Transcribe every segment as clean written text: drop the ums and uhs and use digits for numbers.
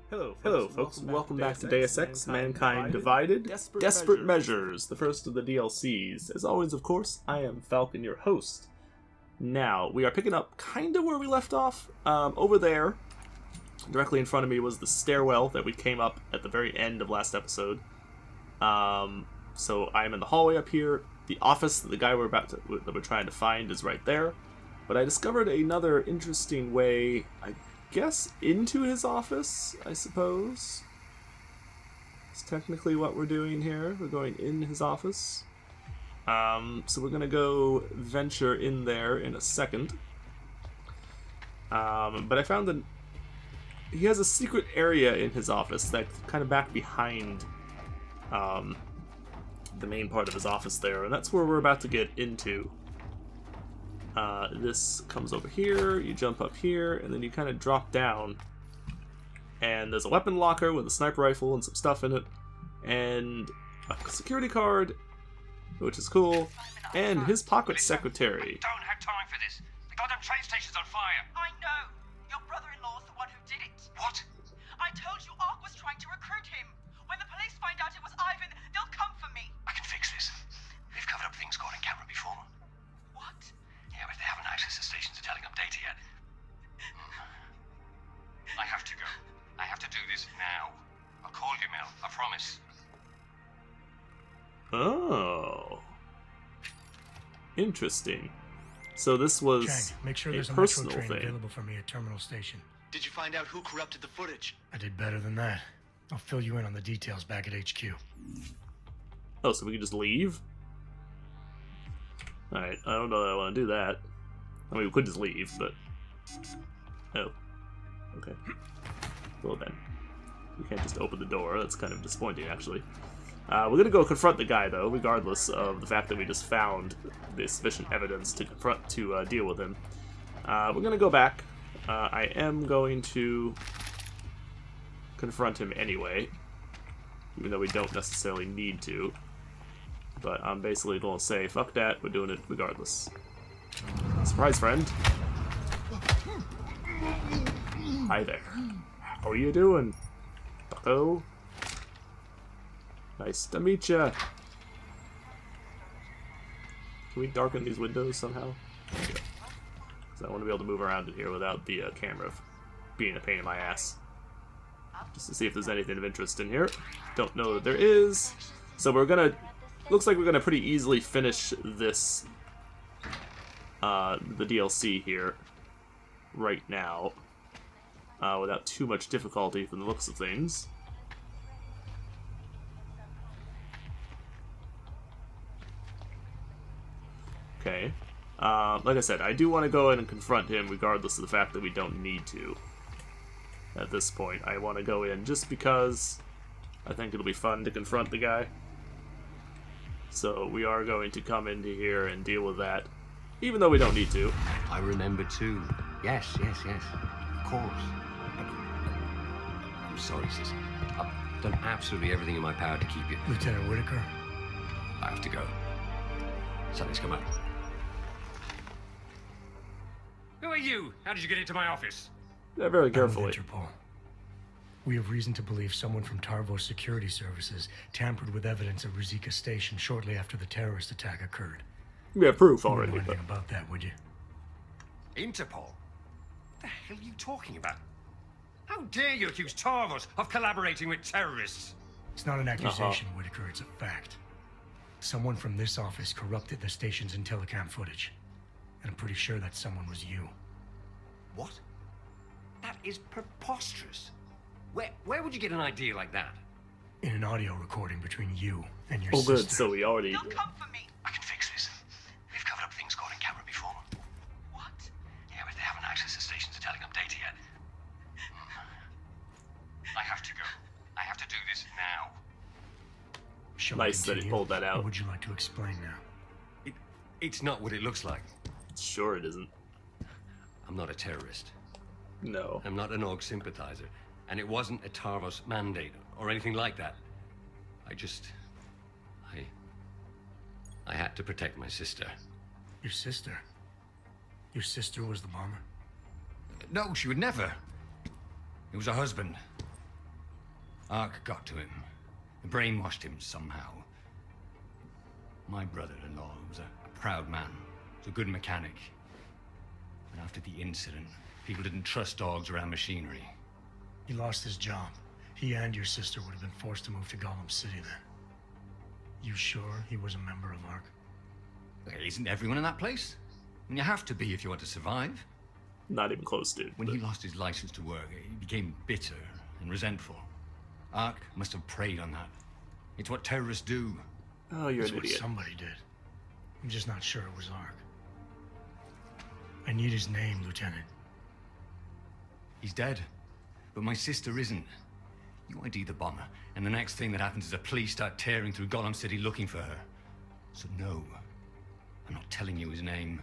Hello, folks, and welcome back to Deus Ex, Mankind Divided, Desperate Measures, the first of the DLCs. As always, of course, I am Falcon, your host. Now, we are picking up kind of where we left off. Over there, directly in front of me, was the stairwell that we came up at the very end of last episode. So I am in the hallway up here. The office that the guy that we're trying to find is right there. But I discovered another interesting way, I guess, into his office, I suppose. It's technically what we're doing here. We're going in his office. So we're going to go venture in there in a second. But I found that he has a secret area in his office that's kind of back behind the main part of his office there, and that's where we're about to get into. This comes over here, you jump up here, and then you kind of drop down. And there's a weapon locker with a sniper rifle and some stuff in it, and a security card, which is cool, and his pocket secretary. I don't have time for this. The goddamn train station's on fire. I know. Your brother-in-law's the one who did it. What? I told you Ark was trying to recruit him. When the police find out it was Ivan, they'll come for me. I can fix this. We've covered up things caught on camera before. What? Yeah, but they haven't access the stations to telling up data yet. I have to go. I have to do this now. I'll call you, Mel. I promise. Oh. Interesting. So this was Chang, make sure there's a personal metro train thing. available for me at Terminal Station. Did you find out who corrupted the footage? I did better than that. I'll fill you in on the details back at HQ. Oh, so we can just leave? Alright, I don't know that I want to do that. I mean, we could just leave, but... Oh. Okay. Well then. We can't just open the door. That's kind of disappointing, actually. We're gonna go confront the guy, though, regardless of the fact that we just found the sufficient evidence to deal with him. We're gonna go back. I am going to confront him anyway, even though we don't necessarily need to. But I'm basically going to say, fuck that, we're doing it regardless. Surprise, friend. Hi there. How are you doing, bucko? Nice to meet ya. Can we darken these windows somehow? There we go. 'Cause I want to be able to move around in here without the camera being a pain in my ass. Just to see if there's anything of interest in here. Don't know that there is. So we're gonna... Looks like we're gonna pretty easily finish this... the DLC here. Right now. Without too much difficulty from the looks of things. Okay. Like I said, I do want to go in and confront him regardless of the fact that we don't need to. At this point, I want to go in just because I think it'll be fun to confront the guy. So we are going to come into here and deal with that, even though we don't need to. I remember too. Yes. Of course. I'm sorry, sis. I've done absolutely everything in my power to keep you. Lieutenant Whitaker? I have to go. Something's come up. Who are you? How did you get into my office? Yeah, very I'm with carefully. Interpol. We have reason to believe someone from Tarvo's security services tampered with evidence at Rizika Station shortly after the terrorist attack occurred. We have proof You already, wouldn't know but... anything about that, would you? Interpol? What the hell are you talking about? How dare you accuse Tarvos of collaborating with terrorists? It's not an accusation, Whitaker, it's a fact. Someone from this office corrupted the station's Intellicam footage. And I'm pretty sure that someone was you. What? That is preposterous. Where would you get an idea like that? In an audio recording between you and your Oh sister. good, so we already... They'll come for me. I can fix this. We've covered up things caught on camera before. What? Yeah, but they haven't access the stations to telling up data yet. I have to go. I have to do this now. Shall I Nice that he continue, pulled that out. Or would you like to explain now? It's not what it looks like. Sure it isn't. I'm not a terrorist. No. I'm not an AUG sympathizer. And it wasn't a Tarvos mandate or anything like that. I had to protect my sister. Your sister? Your sister was the bomber? No, she would never. It was her husband. Ark got to him. Brainwashed him somehow. My brother-in-law was a proud man. Was a good mechanic. But after the incident, people didn't trust dogs around machinery. He lost his job. He and your sister would have been forced to move to Gollum City then. You sure he was a member of Ark? Isn't everyone in that place? And you have to be if you want to survive. Not even close, dude. When he lost his license to work, he became bitter and resentful. Ark must have preyed on that. It's what terrorists do. Oh, you're That's an what idiot. somebody did. I'm just not sure it was Ark. I need his name, Lieutenant. He's dead. But my sister isn't. You ID the bomber, and the next thing that happens is the police start tearing through Gollum City looking for her. So no, I'm not telling you his name.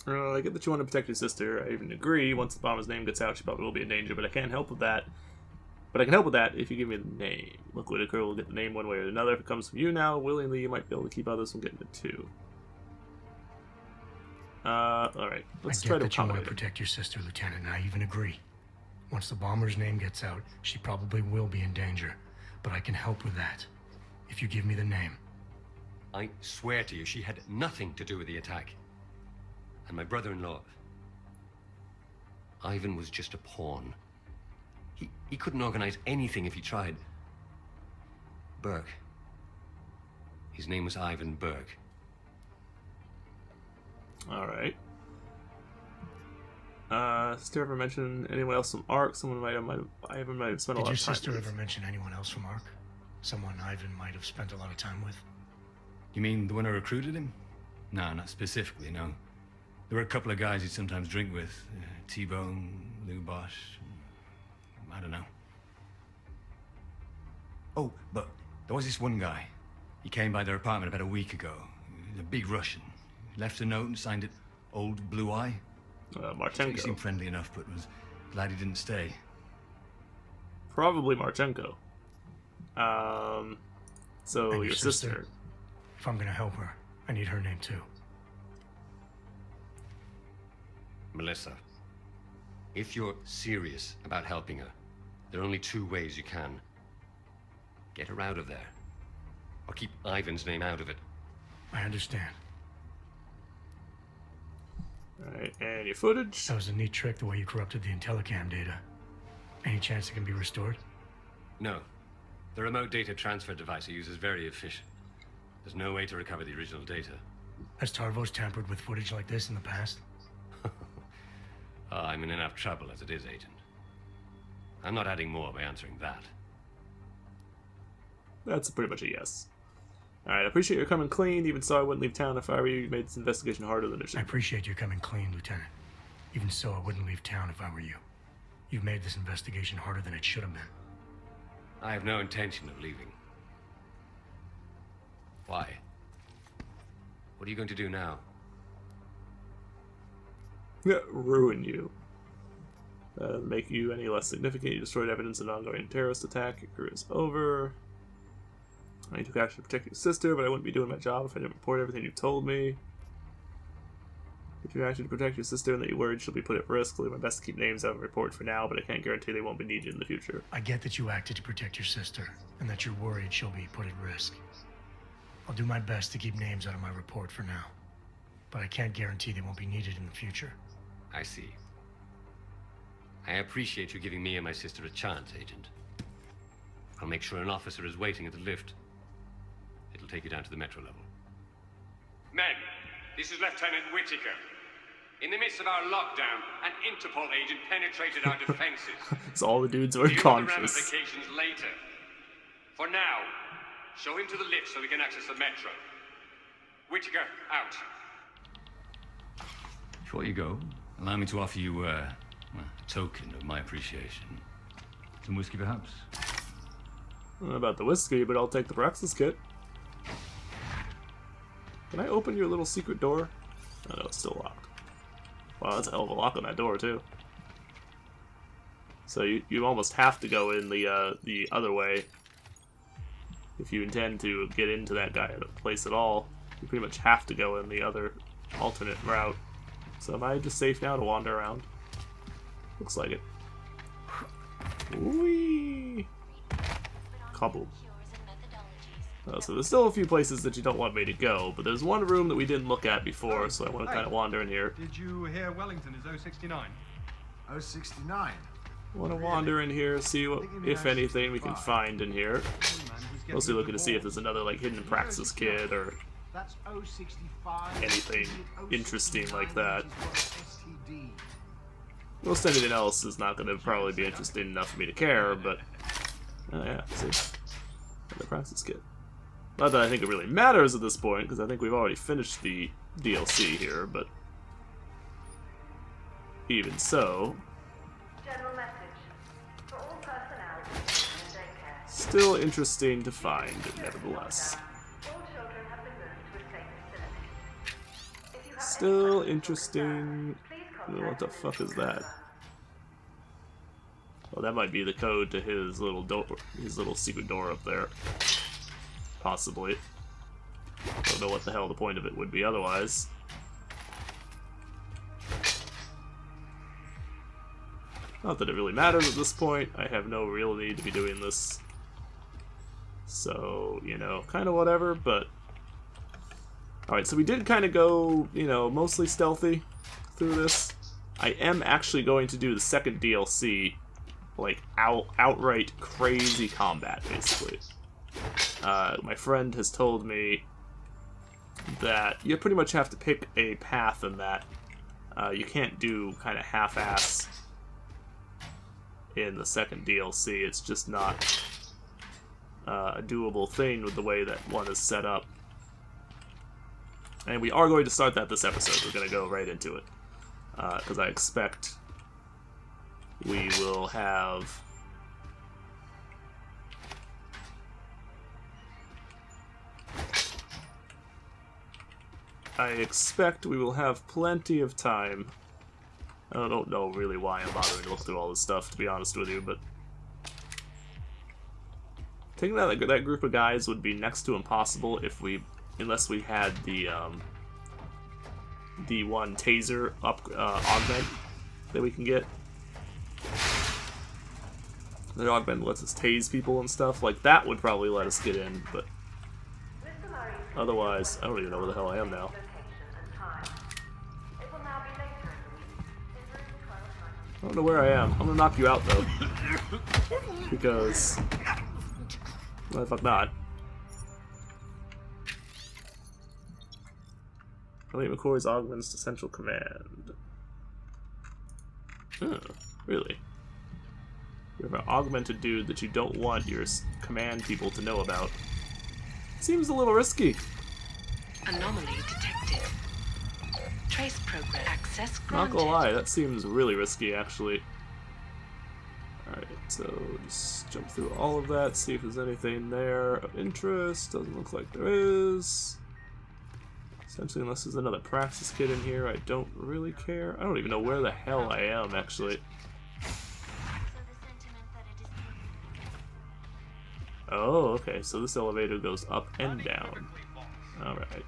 I get that you want to protect your sister. I even agree. Once the bomber's name gets out, she probably will be in danger, but I can't help with that. But I can help with that if you give me the name. Look, Whitaker will get the name one way or another. If it comes from you now, willingly, you might be able to keep others from getting it too. Alright. Let's I try get to that you want accommodate to it. protect your sister, Lieutenant, and I even agree. Once the bomber's name gets out, she probably will be in danger. But I can help with that. If you give me the name. I swear to you, she had nothing to do with the attack. And my brother-in-law, Ivan, was just a pawn. He couldn't organize anything if he tried. Burke. His name was Ivan Burke. Alright. Sister ever mention anyone else from Ark? Someone might have spent a Did lot your of time sister with. ever mention anyone else from Ark? Someone Ivan might have spent a lot of time with? You mean the one who recruited him? No, not specifically, no. There were a couple of guys he'd sometimes drink with. T-Bone, Lou Bosch. I don't know. Oh, but there was this one guy. He came by their apartment about a week ago. He was a big Russian. He left a note and signed it Old Blue Eye. He Marchenko. seemed friendly enough, but was glad he didn't stay. Probably Marchenko. So And your sister. If I'm gonna help her, I need her name too. Melissa. If you're serious about helping her, there are only two ways you can. Get her out of there. Or keep Ivan's name out of it. I understand. Alright, and your footage. That was a neat trick, the way you corrupted the Intellicam data. Any chance it can be restored? No. The remote data transfer device I use is very efficient. There's no way to recover the original data. Has Tarvos tampered with footage like this in the past? I'm in enough trouble as it is, Agent. I'm not adding more by answering that. That's pretty much a yes. Alright, I appreciate your coming clean. Even so, I wouldn't leave town if I were you. You made this investigation harder than it I should. appreciate you coming clean, Lieutenant. Even so, I wouldn't leave town if I were you. You've made this investigation harder than it should have been. I have no intention of leaving. Why? What are you going to do now? Ruin you. Make you any less significant. You destroyed evidence of an ongoing terrorist attack. Your career is over. I took action to protect your sister, but I wouldn't be doing my job if I didn't report everything you told me. If you action to protect your sister and that you worried she'll be put at risk, I'll do my best to keep names out of the report for now, but I can't guarantee they won't be needed in the future. I get that you acted to protect your sister, and that you're worried she'll be put at risk. I'll do my best to keep names out of my report for now. But I can't guarantee they won't be needed in the future. I see. I appreciate you giving me and my sister a chance, Agent. I'll make sure an officer is waiting at the lift. It'll take you down to the metro level. Men, this is Lieutenant Whitaker. In the midst of our lockdown, an Interpol agent penetrated our defenses. So all the dudes are Deal with the unconscious. ramifications later. For now, show him to the lift so we can access the metro. Whitaker, out. Before you go, allow me to offer you a token of my appreciation. Some whiskey, perhaps? I don't know about the whiskey, but I'll take the breakfast kit. Can I open your little secret door? Oh no, it's still locked. Wow, that's a hell of a lock on that door, too. So you almost have to go in the other way. If you intend to get into that place at all, you pretty much have to go in the other alternate route. So am I just safe now to wander around? Looks like it. Whee! Kaboom. So there's still a few places that you don't want me to go, but there's one room that we didn't look at before, so I want to kind of wander in here. Did you hear Wellington is 069? 069. Want to wander in here, see what, if anything, we can find in here. Mostly looking to see if there's another like hidden praxis kid or That's 065. anything interesting like that. Most anything else is not going to probably be interesting enough for me to care, but oh yeah, see, another praxis kid. Not that I think it really matters at this point, because I think we've already finished the DLC here, but even so, General message for all personnel in daycare. still interesting to find, nevertheless. All children have been moved to a safe facility. If you have Still interesting. please What the fuck is that? Well, that might be the code to his little door, his little secret door up there. Possibly. Don't know what the hell the point of it would be otherwise. Not that it really matters at this point. I have no real need to be doing this. So, you know, kind of whatever, but... Alright, so we did kind of go, you know, mostly stealthy through this. I am actually going to do the second DLC, like, outright crazy combat, basically. My friend has told me that you pretty much have to pick a path in that. You can't do kind of half-ass in the second DLC. It's just not a doable thing with the way that one is set up. And we are going to start that this episode. We're going to go right into it. Because I expect we will have... plenty of time. I don't know really why I'm bothering to look through all this stuff, to be honest with you, but... Taking that group of guys would be next to impossible if we... unless we had the one taser augment that we can get. The augment lets us tase people and stuff. Like, that would probably let us get in, but... Otherwise, I don't even know where the hell I am now. I don't know where I am. I'm gonna knock you out, though. Because... why the fuck not? Elliot McCoy's augments to Central Command. Oh, really? You have an augmented dude that you don't want your command people to know about. Seems a little risky. Anomaly detected. Trace program access Not granted. gonna lie, that seems really risky, actually. Alright, so just jump through all of that, see if there's anything there of interest. Doesn't look like there is. Essentially, unless there's another praxis kid in here, I don't really care. I don't even know where the hell I am, actually. Oh, okay, so this elevator goes up and down. Alright.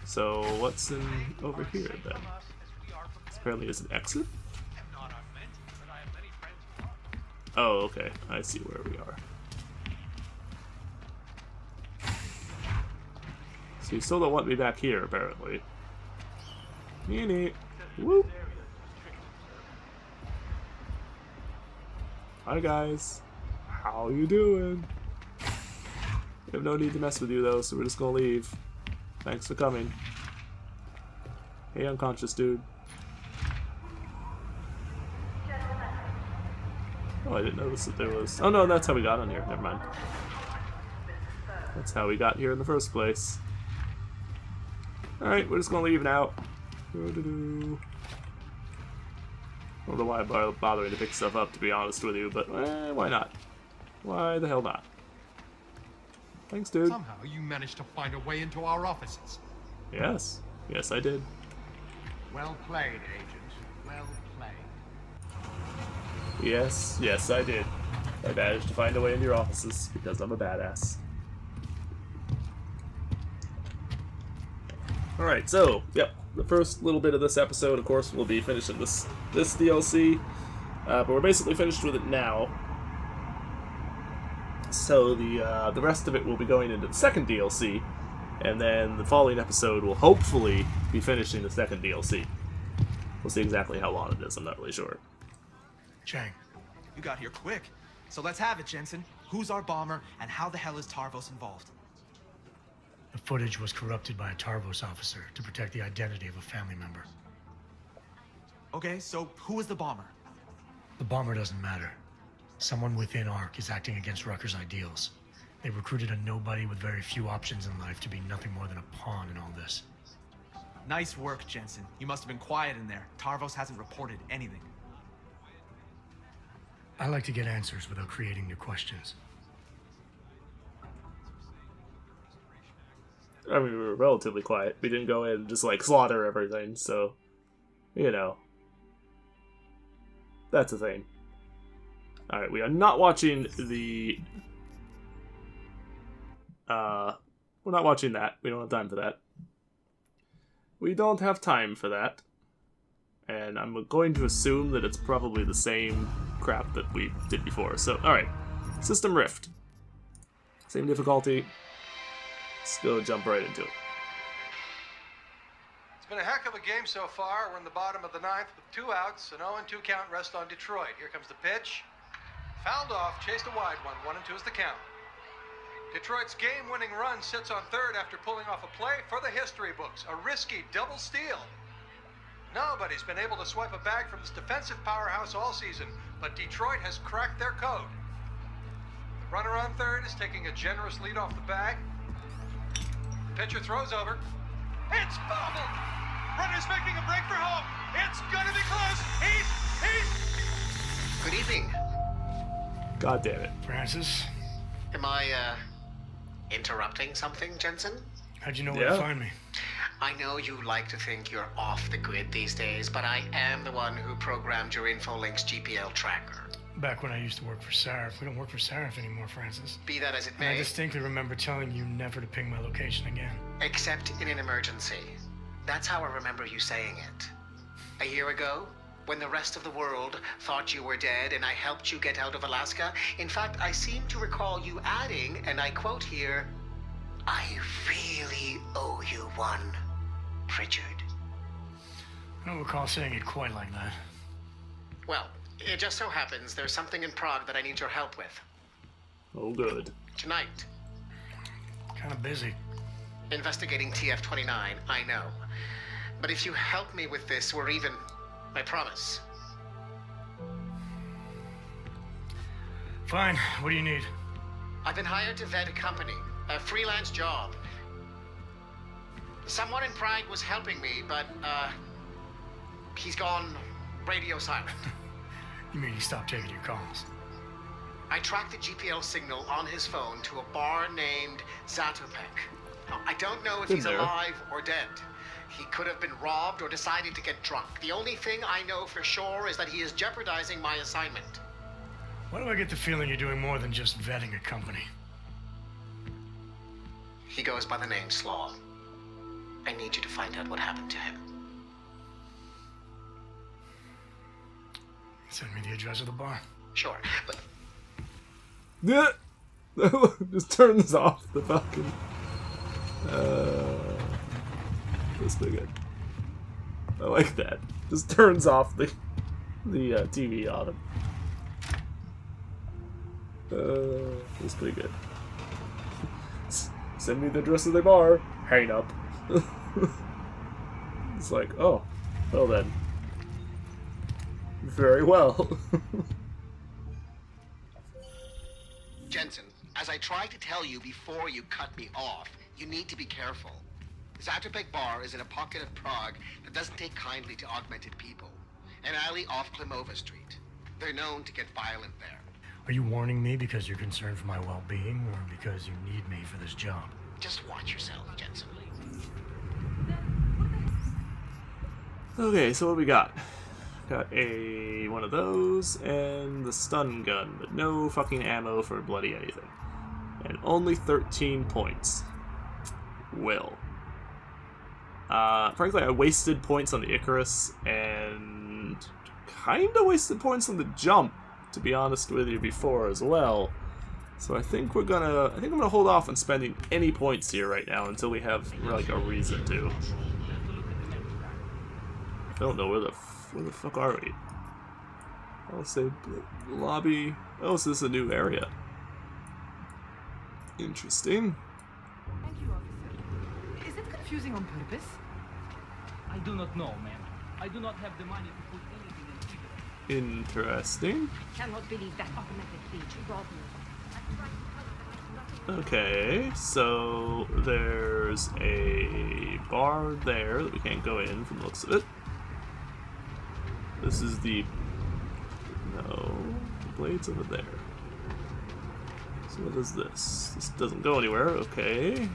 So, what's in over here, then? This apparently is an exit? Oh, okay, I see where we are. So you still don't want me back here, apparently. Neat. Whoop. Hi, guys. How you doing? We have no need to mess with you, though, so we're just gonna leave. Thanks for coming. Hey, unconscious dude. Oh, I didn't notice that there was... Oh, no, that's how we got on here. Never mind. That's how we got here in the first place. Alright, we're just gonna leave now. I don't know why I'm bothering to pick stuff up, to be honest with you, but why not? Why the hell not? Thanks, dude. Somehow you managed to find a way into our offices. Yes. Yes, I did. Well played, Agent. Well played. Yes, yes, I did. I managed to find a way into your offices because I'm a badass. Alright, so, yep, the first little bit of this episode, of course, will be finishing this DLC. But we're basically finished with it now. So the rest of it will be going into the second DLC, and then the following episode will hopefully be finishing the second DLC. We'll see exactly how long it is, I'm not really sure. Chang, You got here quick. So let's have it, Jensen. Who's our bomber, and how the hell is Tarvos involved? the footage was corrupted by a Tarvos officer to protect the identity of a family member. Okay, so who is the bomber? The bomber doesn't matter. Someone within ARC is acting against Rucker's ideals. They recruited a nobody with very few options in life to be nothing more than a pawn in all this. Nice work, Jensen. You must have been quiet in there. Tarvos hasn't reported anything. I like to get answers without creating new questions. I mean, we were relatively quiet. We didn't go in and just, like, slaughter everything, so... You know. That's a thing. Alright, we are not watching the... We're not watching that. We don't have time for that. We don't have time for that. And I'm going to assume that it's probably the same crap that we did before. So, alright. System Rift. Same difficulty. Let's go jump right into it. It's been a heck of a game so far. We're in the bottom of the ninth with 2 outs, an 0-2 count rest on Detroit. Here comes the pitch. Fouled off, chased a wide one. 1-2 is the count. Detroit's game-winning run sits on third after pulling off a play for the history books. A risky double steal. Nobody's been able to swipe a bag from this defensive powerhouse all season, but Detroit has cracked their code. The runner on third is taking a generous lead off the bag. The pitcher throws over. It's bobbled! Runner's making a break for home. It's gonna be close. He's... Good evening. God damn it. Francis, Am I, interrupting something, Jensen? how'd you know where Yeah. to find me? I know you like to think you're off the grid these days, but I am the one who programmed your InfoLink's GPL tracker. Back when I used to work for Sarif. We don't work for Sarif anymore, Francis. Be that as it And I may, distinctly remember telling you never to ping my location again. except in an emergency. That's how I remember you saying it. A year ago, when the rest of the world thought you were dead and I helped you get out of Alaska, in fact, I seem to recall you adding, and I quote here, "I really owe you one, Pritchard." I don't recall saying it quite like that. Well, it just so happens there's something in Prague that I need your help with. Oh, good. Tonight. Kind of busy. Investigating TF-29, I know. But if you help me with this, we're even. I promise. Fine. What do you need? I've been hired to vet a company, a freelance job. Someone in Prague was helping me, but, he's gone radio silent. You mean he stopped taking your calls? I tracked the GPL signal on his phone to a bar named Zatopek. Now, I don't know if Been he's there. alive or dead. He could have been robbed or decided to get drunk. The only thing I know for sure is that he is jeopardizing my assignment. Why do I get the feeling you're doing more than just vetting a company? He goes by the name Slaw. I need you to find out what happened to him. Send me the address of the bar. Sure, but Yeah. Just turns off the fucking. That's pretty good. I like that. Just turns off the TV on him. That's pretty good. Send me the address of the bar. Hang up. It's like, oh, well then. Very well. Jensen, as I tried to tell you before you cut me off, you need to be careful. Zatopek Bar is in a pocket of Prague that doesn't take kindly to augmented people. An alley off Klimova Street. They're known to get violent there. Are you warning me because you're concerned for my well-being, or because you need me for this job? Just watch yourself, Jensen. Okay, so what we got? Got one of those and the stun gun, but no fucking ammo for bloody anything. And only 13 points. Well. Frankly, I wasted points on the Icarus, and kinda wasted points on the jump, to be honest with you, before as well. So I think I'm gonna hold off on spending any points here right now until we have like a reason to. I don't know where the fuck are we? I'll say lobby. Oh, so this is a new area. Interesting. Thank you, officer. Is it confusing on purpose? I do not know, ma'am. I do not have the money to put anything in either. Interesting. Cannot believe that automatic leech robbed me. Okay, so there's a bar there that we can't go in from the looks of it. This is the... no, the blade's over there. So what is this? This doesn't go anywhere, okay.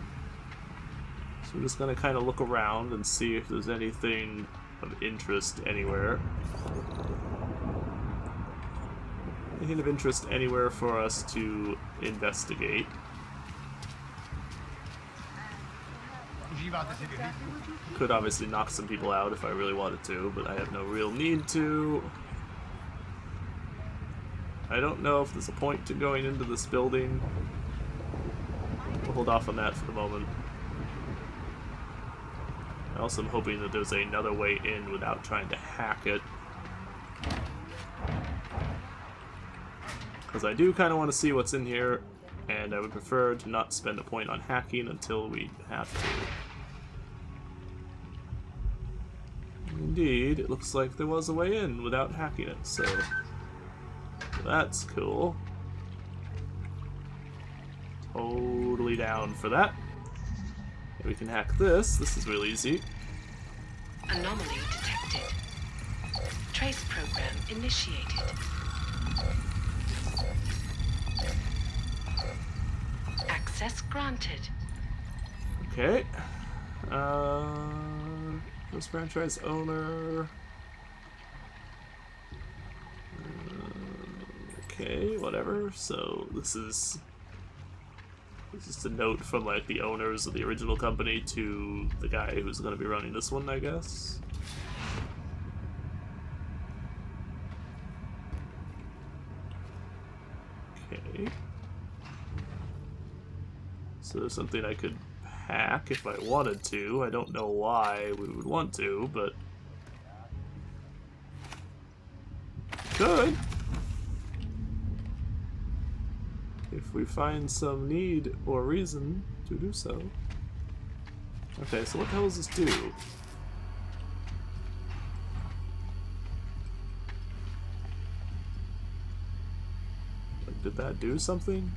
So we're just gonna kind of look around and see if there's anything of interest anywhere. Anything of interest anywhere for us to investigate. Could obviously knock some people out if I really wanted to, but I have no real need to. I don't know if there's a point to going into this building. We'll hold off on that for the moment. I also am hoping that there's another way in without trying to hack it. Because I do kind of want to see what's in here, and I would prefer to not spend a point on hacking until we have to. Indeed, it looks like there was a way in without hacking it, so that's cool. Totally down for that. And we can hack this. This is real easy. Anomaly detected. Trace program initiated. Access granted. Okay. This franchise owner. Okay, whatever. So this is just a note from like the owners of the original company to the guy who's going to be running this one, I guess. Okay. So there's something I could hack if I wanted to. I don't know why we would want to, but could. If we find some need or reason to do so. Okay, so what the hell does this do? Like, did that do something?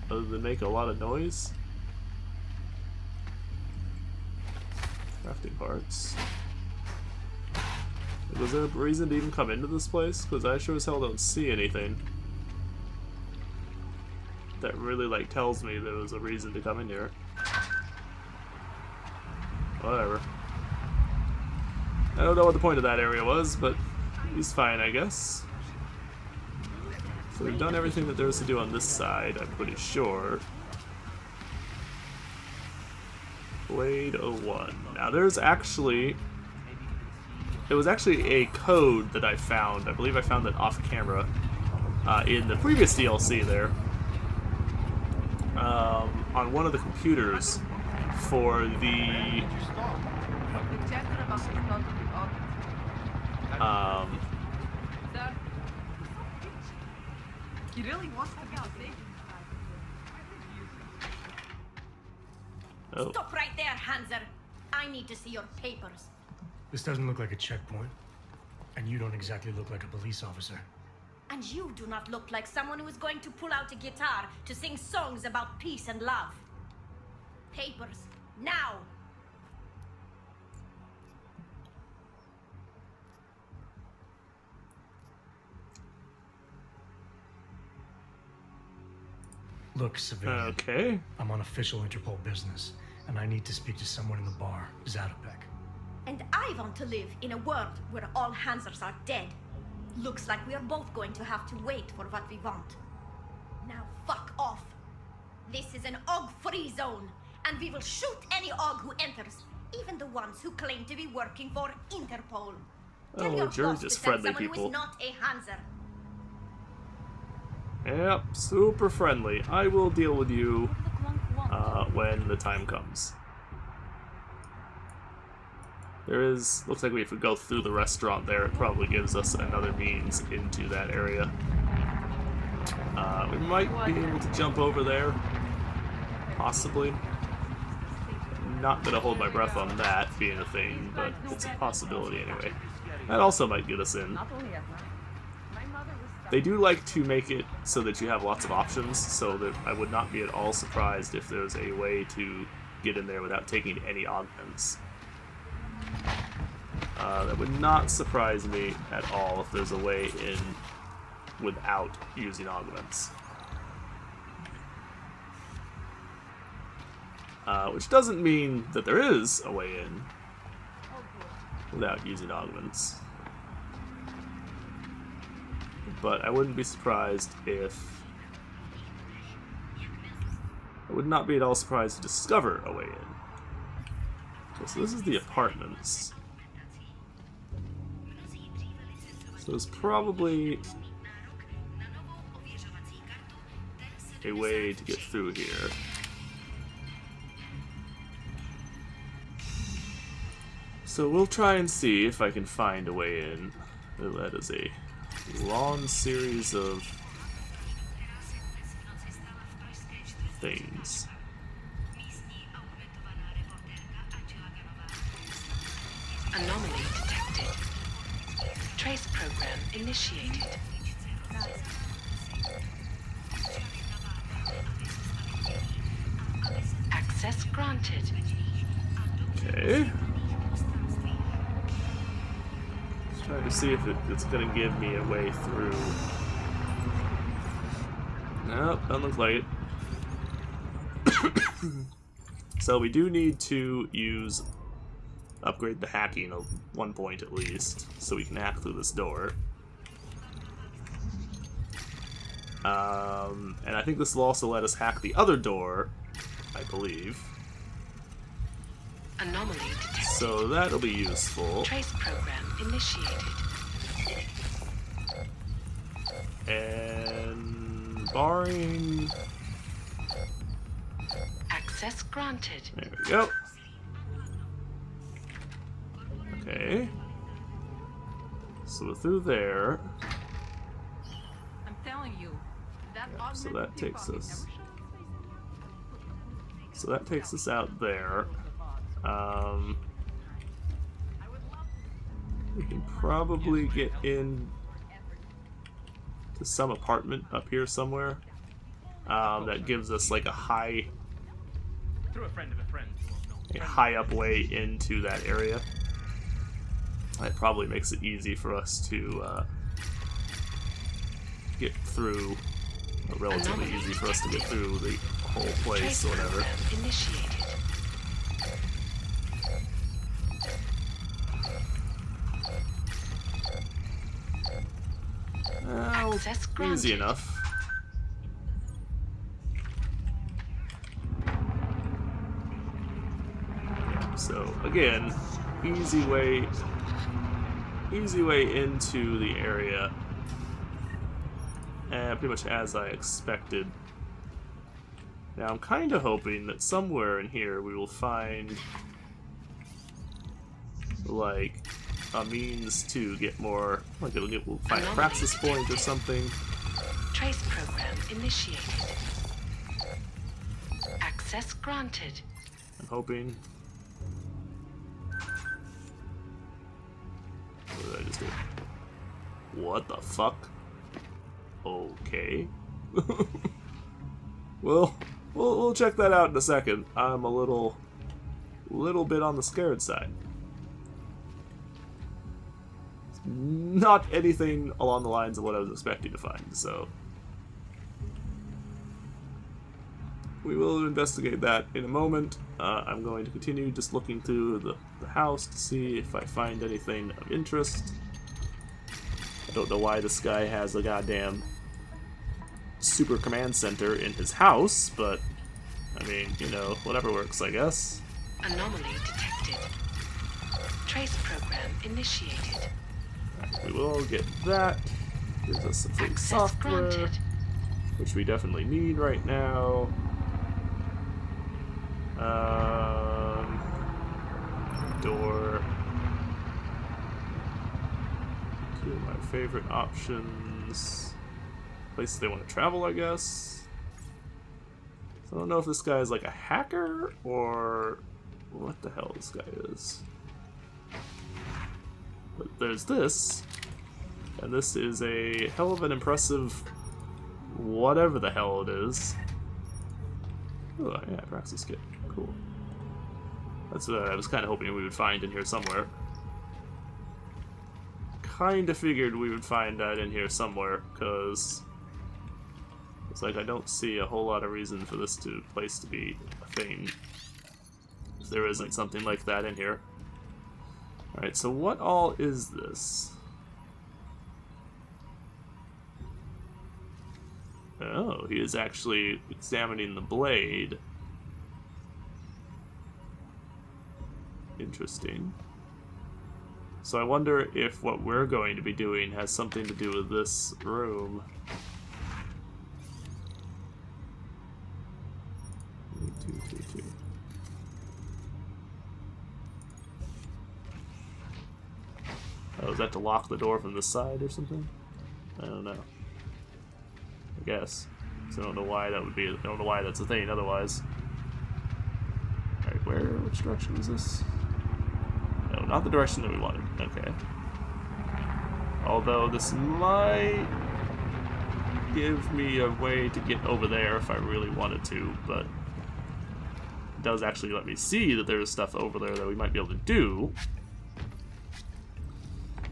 Other than make a lot of noise? Crafting parts. Was there a reason to even come into this place? Because I sure as hell don't see anything that really like tells me there was a reason to come in here. Whatever. I don't know what the point of that area was, but he's fine, I guess. So we've done everything that there is to do on this side, I'm pretty sure. Blade 01. Now there's actually... It was actually a code that I found. I believe I found it off camera in the previous DLC there. On one of the computers for the... He really wants to be Oh. Stop right there, Hanser. I need to see your papers. This doesn't look like a checkpoint. And you don't exactly look like a police officer. And you do not look like someone who is going to pull out a guitar to sing songs about peace and love. Papers, now! Look, civilian. Okay. I'm on official Interpol business, and I need to speak to someone in the bar, Zatopek. And I want to live in a world where all Hansers are dead. Looks like we are both going to have to wait for what we want. Now fuck off. This is an AUG-free zone, and we will shoot any AUG who enters. Even the ones who claim to be working for Interpol. Tell Oh, your you're boss to just send friendly someone who people. is not a Hanser. Yep, super friendly. I will deal with you when the time comes. Looks like we have to go through the restaurant there. It probably gives us another means into that area. We might be able to jump over there. Possibly. Not gonna hold my breath on that being a thing, but it's a possibility anyway. That also might get us in. They do like to make it so that you have lots of options, so that I would not be at all surprised if there's a way to get in there without taking any augments. That would not surprise me at all if there's a way in without using augments. Which doesn't mean that there is a way in without using augments. But I wouldn't be surprised if... I would not be at all surprised to discover a way in. Okay, so this is the apartments. So there's probably a way to get through here. So we'll try and see if I can find a way in. Oh, that is a long series of things. Anomaly detected. Trace program initiated. Access granted. Okay. Let's try to see if it's going to give me a way through. Nope, doesn't look like it. So we do need to upgrade the hacking at one point at least, so we can hack through this door. And I think this will also let us hack the other door, I believe. Anomaly detected. So that'll be useful. Trace program initiated. And barring... Access granted. There we go. Okay. So we're through there. I'm telling you, that So that takes us. So that takes us out there. We can probably get in to some apartment up here somewhere. That gives us like a high up way into that area. That probably makes it easy for us to get through, or relatively easy for us to get through the whole place or whatever. Initiated. Well, easy enough. So again, easy way into the area, and pretty much as I expected. Now I'm kind of hoping that somewhere in here we will find like a means to get more, like we'll find a praxis point or something. Trace program initiated. Access granted. I'm hoping. What did I just do? What the fuck? Okay. Well, we'll check that out in a second. I'm a little bit on the scared side. Not anything along the lines of what I was expecting to find, so we will investigate that in a moment. I'm going to continue just looking through the house to see if I find anything of interest. I don't know why this guy has a goddamn super command center in his house, but I mean, you know, whatever works, I guess. Anomaly detected. Trace program initiated. We will get that. Gives us some free Access software, granted. which we definitely need right now. Door. Two of my favorite options. Places they want to travel, I guess. So I don't know if this guy is like a hacker or what the hell this guy is. But there's this. And this is a hell of an impressive whatever the hell it is. Oh, yeah, Praxis kit. Cool. That's what I was kind of hoping we would find in here somewhere. Kind of figured we would find that in here somewhere, because it's like I don't see a whole lot of reason for this place to be a thing if there isn't something like that in here. Alright, so what all is this? Oh, he is actually examining the blade. Interesting. So I wonder if what we're going to be doing has something to do with this room. Two. Oh, is that to lock the door from this side or something? I don't know. I guess. So I don't know why that would be. I don't know why that's a thing otherwise. Alright, which direction is this? No, not the direction that we wanted. Okay. Although this might give me a way to get over there if I really wanted to, but it does actually let me see that there's stuff over there that we might be able to do.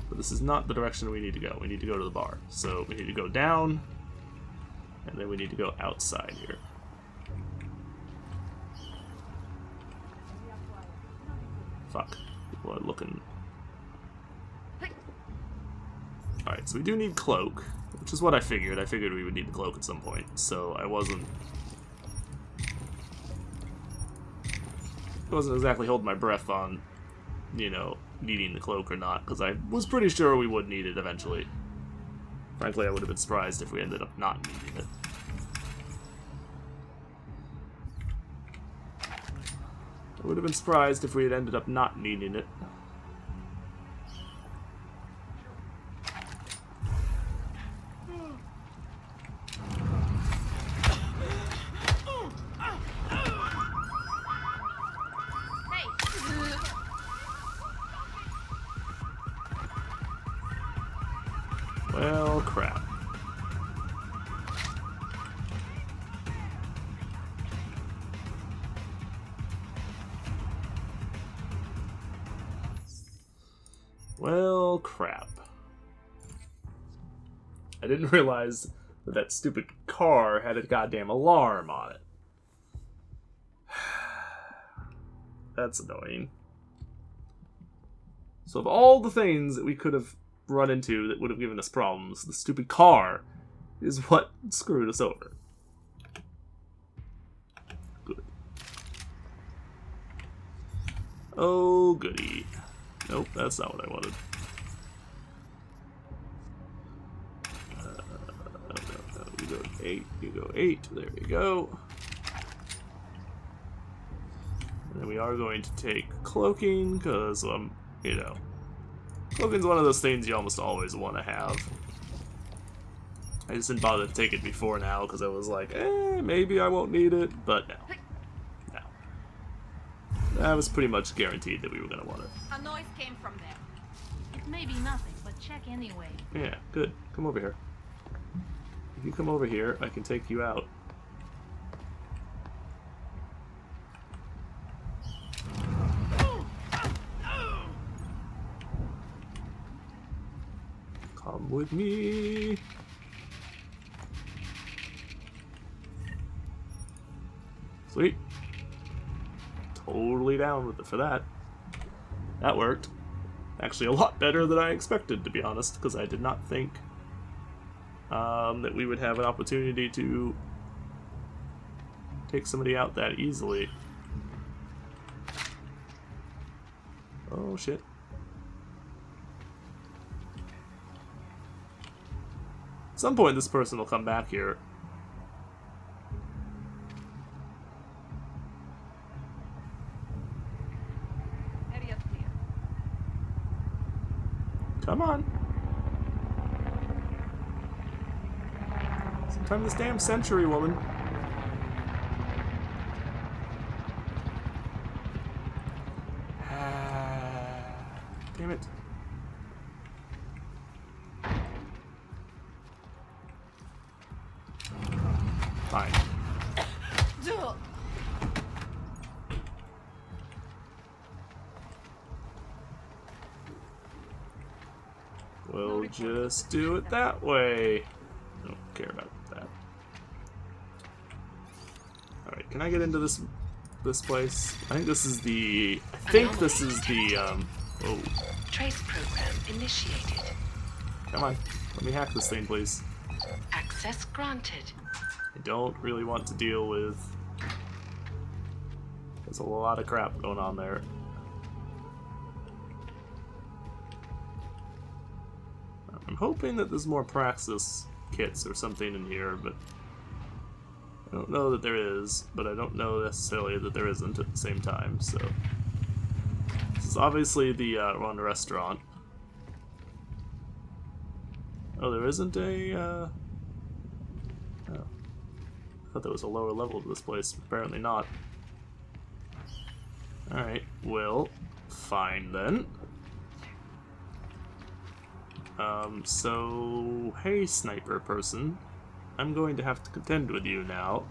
But this is not the direction we need to go. We need to go to the bar. So we need to go down, and then we need to go outside here. Fuck. People are looking. Alright, so we do need cloak, which is what I figured. I figured we would need the cloak at some point, so I wasn't exactly holding my breath on, you know, needing the cloak or not, because I was pretty sure we would need it eventually. Frankly, I would have been surprised if we ended up not needing it. I would have been surprised if we had ended up not needing it. Well, crap. Well, crap. I didn't realize that that stupid car had a goddamn alarm on it. That's annoying. So of all the things that we could have run into that would have given us problems, the stupid car is what screwed us over. Good. Oh, goody. Nope, that's not what I wanted. No. You go 8, you go 8, there we go. And then we are going to take cloaking, because, you know, cloaking's one of those things you almost always want to have. I just didn't bother to take it before now, because I was like, maybe I won't need it, but no. No. That was pretty much guaranteed that we were going to want it. A noise came from there. It may be nothing, but check anyway. Yeah, good. Come over here. If you come over here, I can take you out. Come with me. Sweet. Totally down with it for that. That worked. Actually a lot better than I expected, to be honest, because I did not think that we would have an opportunity to take somebody out that easily. Oh shit. some point this person will come back here. Area clear. Come on. Sometime this damn century, woman. Damn it. Fine. We'll just do it that way. I don't care about that. Alright, can I get into this place? I think this is the oh. Trace program initiated. Come on. Let me hack this thing, please. Access granted. I don't really want to deal with... There's a lot of crap going on there. I'm hoping that there's more Praxis kits or something in here, but I don't know that there is, but I don't know necessarily that there isn't at the same time, so... This is obviously the one restaurant. Oh, there isn't a, Oh. I thought there was a lower level of this place. Apparently not. Alright, well, fine then. So, hey sniper person, I'm going to have to contend with you now,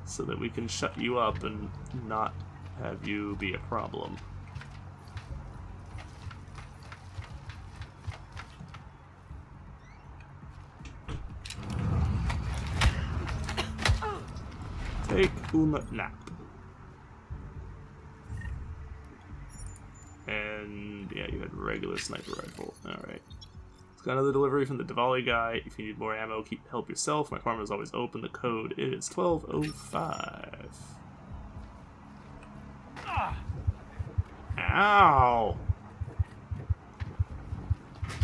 so that we can shut you up and not have you be a problem. Take nap. And yeah, you had regular sniper rifle. Alright. It's got another delivery from the Diwali guy. If you need more ammo, help yourself. My farm is always open. The code is 1205. Ow!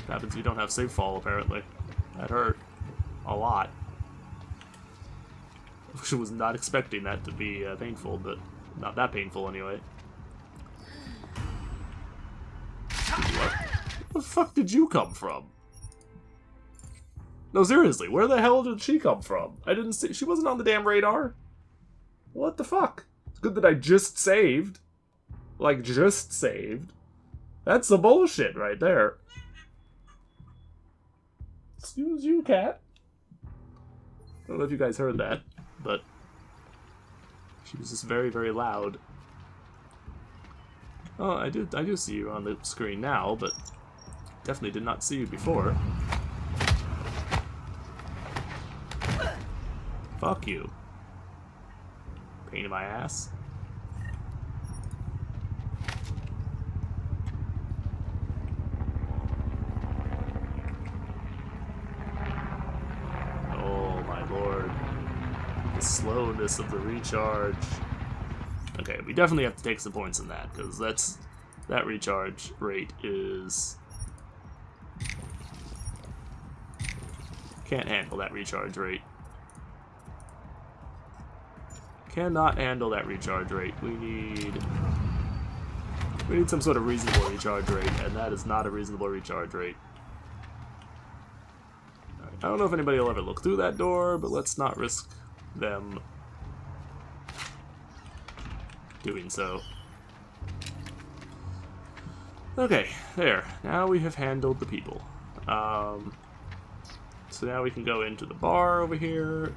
What happens if you don't have save fall, apparently. That hurt. A lot. I was not expecting that to be painful, but not that painful anyway. What? Where the fuck did you come from? No, seriously, where the hell did she come from? I didn't see. She wasn't on the damn radar. What the fuck? It's good that I just saved. Like, just saved. That's the bullshit right there. Excuse you, cat. I don't know if you guys heard that, but she was just very, very loud. Oh, I do see you on the screen now, but definitely did not see you before. Fuck you. Pain in my ass. Oh my lord. The slowness of the recharge. Okay, we definitely have to take some points in that, because that recharge rate is... Can't handle that recharge rate. Cannot handle that recharge rate. We need some sort of reasonable recharge rate, and that is not a reasonable recharge rate. Right, I don't know if anybody will ever look through that door, but let's not risk them doing so. Okay, there. Now we have handled the people. So now we can go into the bar over here.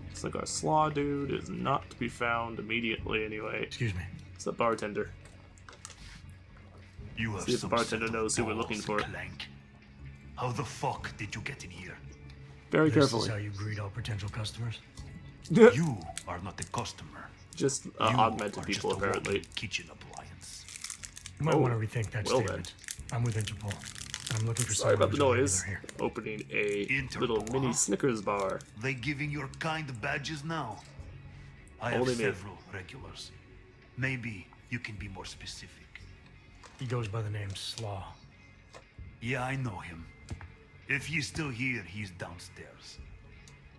Looks like our slaw dude is not to be found immediately anyway. Excuse me. It's the bartender. You have See if the bartender knows who we're looking for. Clank. How the fuck did you get in here? Very This carefully. is how you greet all potential customers? You are not a customer. Just You augmented are people, just a apparently. walking kitchen appliance. You might Oh, want to rethink that well statement. I'm with Interpol, and I'm looking for Sorry someone about the who's a noise. regular here. Opening a Interpol, little mini huh? Snickers bar. They giving your kind badges now? I Only have me. several regulars. Maybe you can be more specific. He goes by the name Slaw. Yeah, I know him. If he's still here, he's downstairs.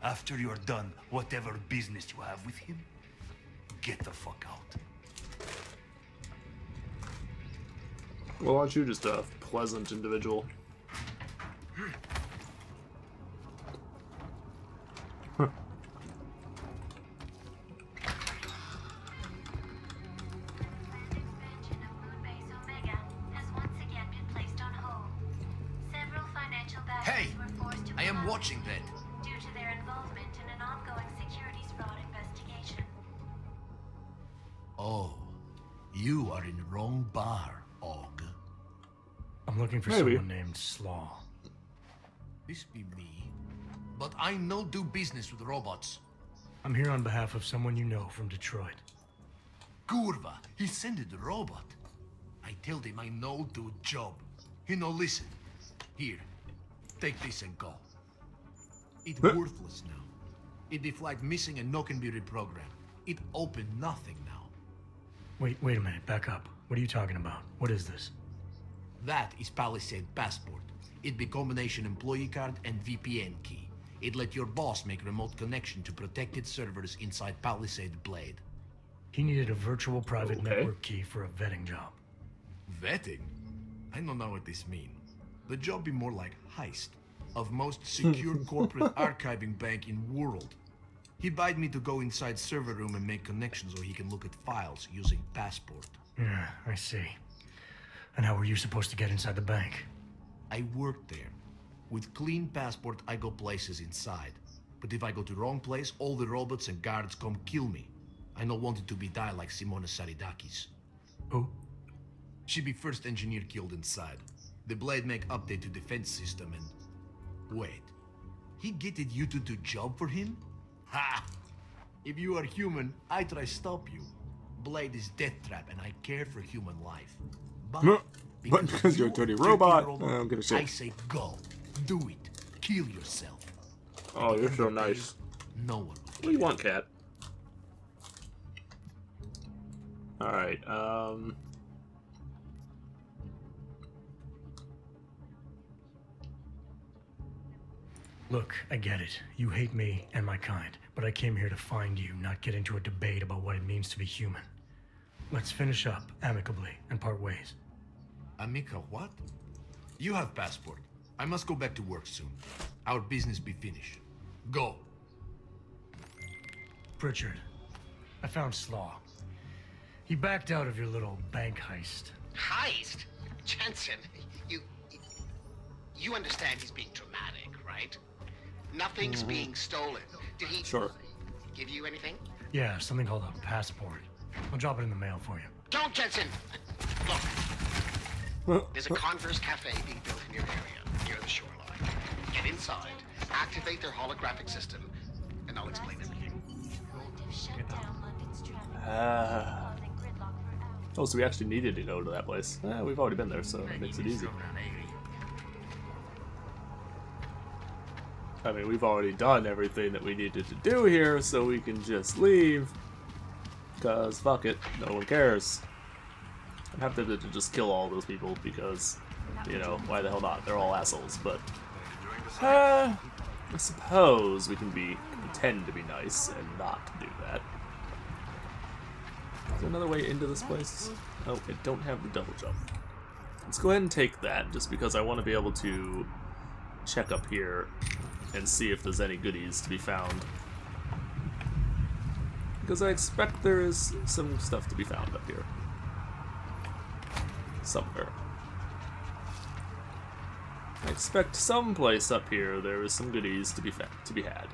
After you're done, whatever business you have with him, get the fuck out. Well, aren't you just a pleasant individual? Huh. Hey! I am watching that. Due to their involvement in an ongoing securities fraud investigation. Oh, you are in the wrong bar, Og. I'm looking for Maybe. someone named Slaw. This be me. But I no do business with robots. I'm here on behalf of someone you know from Detroit. Kurva, he sent the robot. I told him I no do job. He no listen. Here, take this and go. It worthless now. It the flight missing and no can be reprogrammed. It open nothing now. Wait a minute, back up. What are you talking about? What is this? That is Palisade Passport. It be combination employee card and VPN key. It let your boss make remote connection to protected servers inside Palisade Blade. He needed a virtual private network key for a vetting job. Vetting? I don't know what this mean. The job be more like heist of most secure corporate archiving bank in world. He bade me to go inside server room and make connections so he can look at files using Passport. Yeah, I see. And how were you supposed to get inside the bank? I worked there. With clean Passport, I go places inside. But if I go to wrong place, all the robots and guards come kill me. I no wanted to be die like Simona Saridakis. Who? She be first engineer killed inside. The Blade make update to defense system and... Wait. He getted you to do job for him? Ha! If you are human, I try stop you. Blade is death trap and I care for human life. But because you're a dirty robot, I'm gonna say. I say go. Do it. Kill yourself. Oh, you're so nice. No one. What do you want, cat? Alright, Look, I get it. You hate me and my kind, but I came here to find you, not get into a debate about what it means to be human. Let's finish up amicably and part ways. Amica, what? You have Passport. I must go back to work soon. Our business be finished. Go. Pritchard, I found Slaw. He backed out of your little bank heist. Heist? Jensen, you understand he's being dramatic, right? Nothing's being stolen. Did he give you anything? Yeah, something called a passport. I'll drop it in the mail for you. Don't, Jensen! Look. There's a Converse cafe being built in your area, near the shoreline. Get inside, activate their holographic system, and I'll explain everything. Oh, so we actually needed to go to that place. We've already been there, so it makes it easy. I mean, we've already done everything that we needed to do here, so we can just leave. Because, fuck it, no one cares. I'm happy to just kill all those people because, you know, why the hell not? They're all assholes, but... I suppose we can pretend to be nice and not do that. Is there another way into this place? Oh, I don't have the double jump. Let's go ahead and take that, just because I want to be able to check up here and see if there's any goodies to be found. Because I expect there is some stuff to be found up here. Somewhere. I expect someplace up here there is some goodies to be had.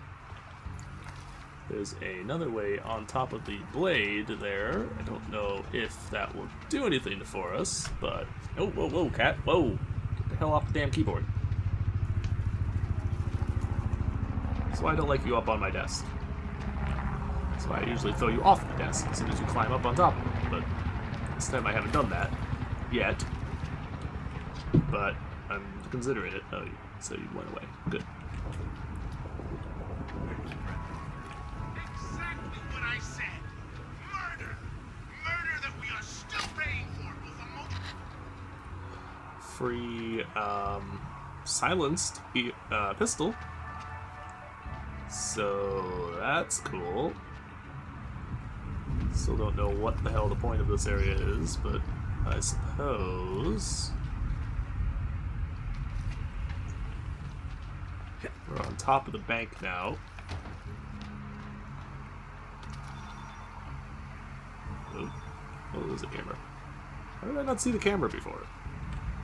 There's another way on top of the blade there. I don't know if that will do anything for us, but... Oh, whoa, whoa, cat. Whoa! Get the hell off the damn keyboard. That's why I don't like you up on my desk. That's why I usually throw you off the desk as soon as you climb up on top of it. But this time I haven't done that yet. But I'm considering it. Oh, so you went away. Good. Exactly what I said. Murder. Murder free silenced pistol. So that's cool. Still don't know what the hell the point of this area is, but I suppose we're on top of the bank now. Oh, there's a camera. How did I not see the camera before?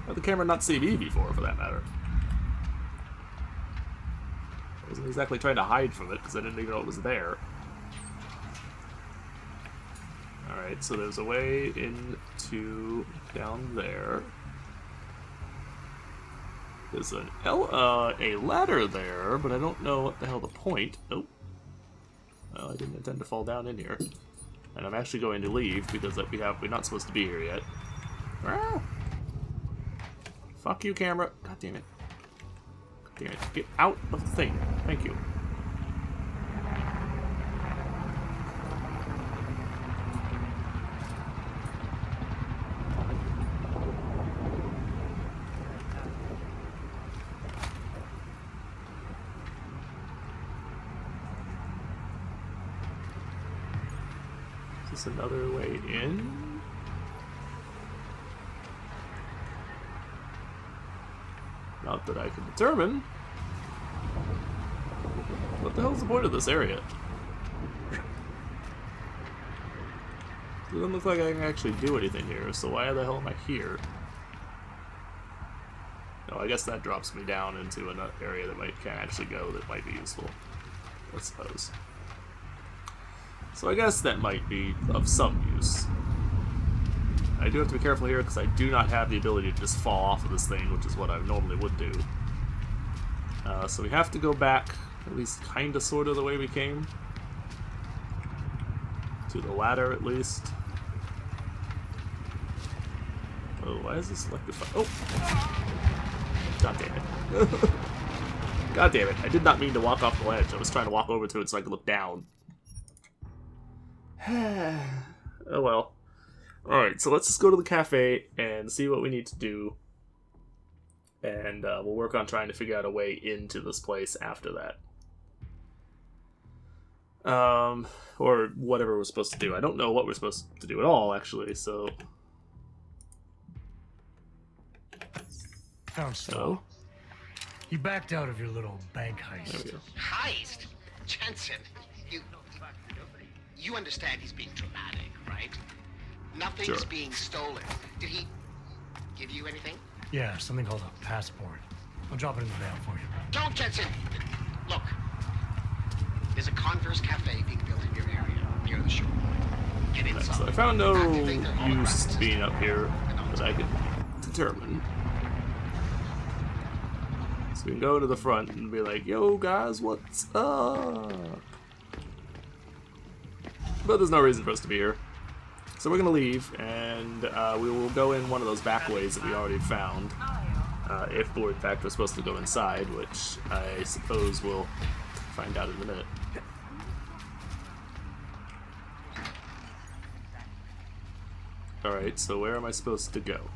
How did the camera not see me before, for that matter? I wasn't exactly trying to hide from it, because I didn't even know it was there. Alright, so there's a way into down there. There's a ladder there, but I don't know what the hell the point. Oh. Well, I didn't intend to fall down in here. And I'm actually going to leave because we're not supposed to be here yet. Ah! Fuck you, camera. God damn it. God damn it. Get out of the thing. Thank you. Is this another way in? Not that I can determine. What the hell is the point of this area? Doesn't look like I can actually do anything here, so why the hell am I here? No, I guess that drops me down into another area that can't actually go that might be useful, I suppose. So I guess that might be of some use. I do have to be careful here because I do not have the ability to just fall off of this thing, which is what I normally would do. So we have to go back, at least kinda sorta the way we came. To the ladder, at least. Oh, why is this electrified? Oh! God damn it. God damn it, I did not mean to walk off the ledge. I was trying to walk over to it so I could look down. Oh well. Alright, so let's just go to the cafe and see what we need to do. And we'll work on trying to figure out a way into this place after that. Or whatever we're supposed to do. I don't know what we're supposed to do at all, actually, so... Found Stowe. You backed out of your little bank heist. There we go. Heist? Jensen, you understand he's being dramatic, right? Nothing's being stolen. Did he give you anything? Yeah, something called a passport. I'll drop it in the mail for you. Don't, Jensen! Look, there's a Converse cafe being built in your area, near the shore. Get inside. So I found no use being up here that I could determine. So we can go to the front and be like, yo guys, what's up? But there's no reason for us to be here. So we're going to leave, and we will go in one of those back ways that we already found. If we're, in fact, we're supposed to go inside, which I suppose we'll find out in a minute. Alright, so where am I supposed to go?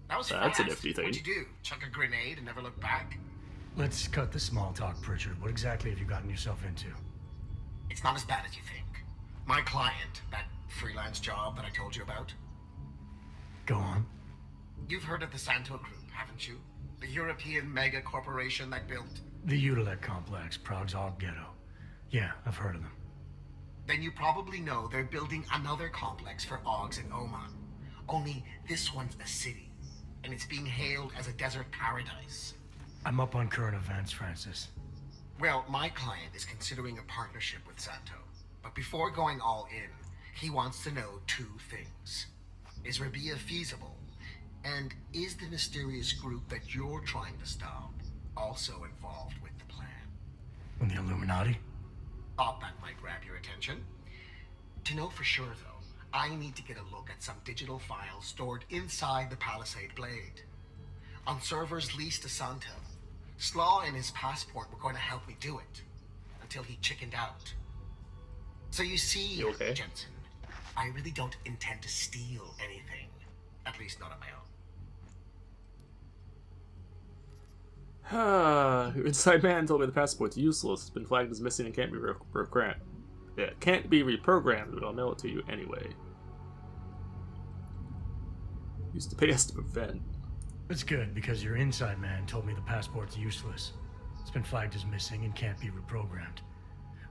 That's a nifty thing. What'd you do? Chuck a grenade and never look back? Let's cut the small talk, Pritchard. What exactly have you gotten yourself into? It's not as bad as you think. My client, that freelance job that I told you about. Go on. You've heard of the Santo Group, haven't you? The European mega corporation that built... The Utilec complex, Prague's Og Ghetto. Yeah, I've heard of them. Then you probably know they're building another complex for Ogs in Oman. Only this one's a city, and it's being hailed as a desert paradise. I'm up on current events, Francis. Well, my client is considering a partnership with Santo. But before going all in, he wants to know two things. Is Rabia feasible? And is the mysterious group that you're trying to stop also involved with the plan? And the Illuminati? Thought that might grab your attention. To know for sure, though, I need to get a look at some digital files stored inside the Palisade Blade. On servers leased to Santo. Slaw and his passport were going to help me do it. Until he chickened out. So you see, okay? Jensen, I really don't intend to steal anything. At least not on my own. Your inside man told me the passport's useless. It's been flagged as missing and can't be reprogrammed. Yeah, can't be reprogrammed, but I'll mail it to you anyway. Used to pay us to prevent. It's good, because your inside man told me the passport's useless. It's been flagged as missing and can't be reprogrammed.